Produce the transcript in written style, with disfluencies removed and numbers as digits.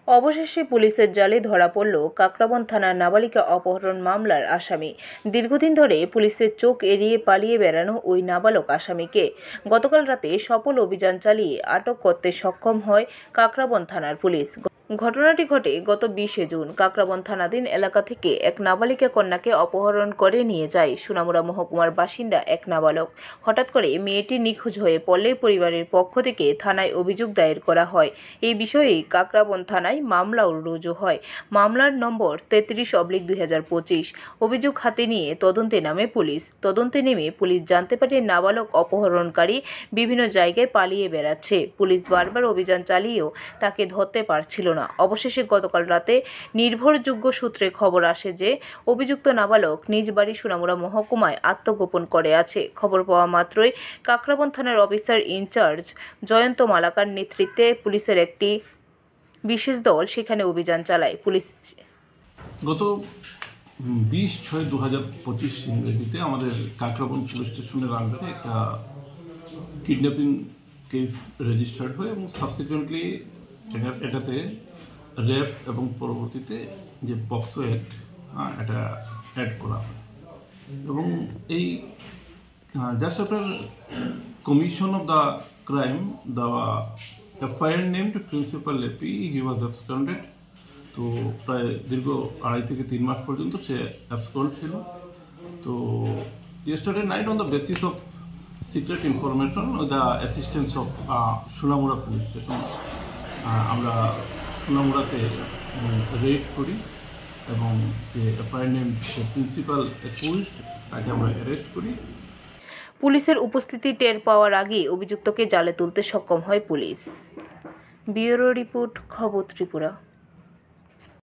অবশেষে পুলিশের জালে ধরা পড়ল কাকরাবন থানার নাবালিকা অপহরণ মামলার আসামি। দীর্ঘদিন ধরে পুলিশের চোখ এড়িয়ে পালিয়ে বেড়ানো ওই নাবালক আসামিকে গতকাল রাতে সফল অভিযান চালিয়ে আটক করতে সক্ষম হয় কাকরাবন থানার পুলিশ। ঘটনাটি ঘটে গত 20শে জুন। কাকরাবন থানাধীন এলাকা থেকে এক নাবালিকা কন্যাকে অপহরণ করে নিয়ে যায় সোনামুড়া মহকুমার বাসিন্দা এক নাবালক। হঠাৎ করে মেয়েটি নিখোঁজ হয়ে পড়লে পরিবারের পক্ষ থেকে থানায় অভিযোগ দায়ের করা হয়। এই বিষয়ে কাকরাবন থানায় মামলাও রুজু হয়। মামলার নম্বর 33/2025। অভিযোগ হাতে নিয়ে তদন্তে নামে পুলিশ। তদন্তে নেমে পুলিশ জানতে পারে নাবালক অপহরণকারী বিভিন্ন জায়গায় পালিয়ে বেড়াচ্ছে। পুলিশ বারবার অভিযান চালিয়েও তাকে ধরতে পারছিল না। অবশেষে গতকাল রাতে নির্ভরযোগ্য সূত্রে খবর আসে যে অভিযুক্ত নাবালক নিজ বাড়ি সোনামুড়া মহকুমায় আত্মগোপন করে আছে। খবর পাওয়া মাত্রই কাকরাবন থানার অফিসার ইনচার্জ জয়ন্ত মালাকার নেতৃত্বে পুলিশের একটি বিশেষ দল সেখানে অভিযান চালায়। পুলিশ গত 20/6/2025 ইংরেজিতে আমাদের কাকরাবন পুলিশ স্টেশনের আন্ডারে একটা কিডন্যাপিং কেস রেজিস্টার্ড হয় এবং সাবসিকুয়েন্টলি এটাতে রেপ এবং পরবর্তীতে যে পক্সো অ্যাক্ট এটা অ্যাড করা হয় এবং এই just after commission of the crime the FIR named principal AP he was absconded. তো প্রায় দীর্ঘ 2.5 থেকে 3 মাস পর্যন্ত সে অ্যাবসকন্ড ছিল। তো yesterday night on the basis of secret information the assistance of Sonamura police station আমরা সোনামুড়াতে রেড করি এবং যে এফআইআর নেম প্রিন্সিপাল অ্যাকিউজড তাকে আমরা অ্যারেস্ট করি। পুলিশের উপস্থিতি টের পাওয়ার আগেই অভিযুক্তকে জালে তুলতে সক্ষম হয় পুলিশ। ব্যুরো রিপোর্ট, খবর ত্রিপুরা।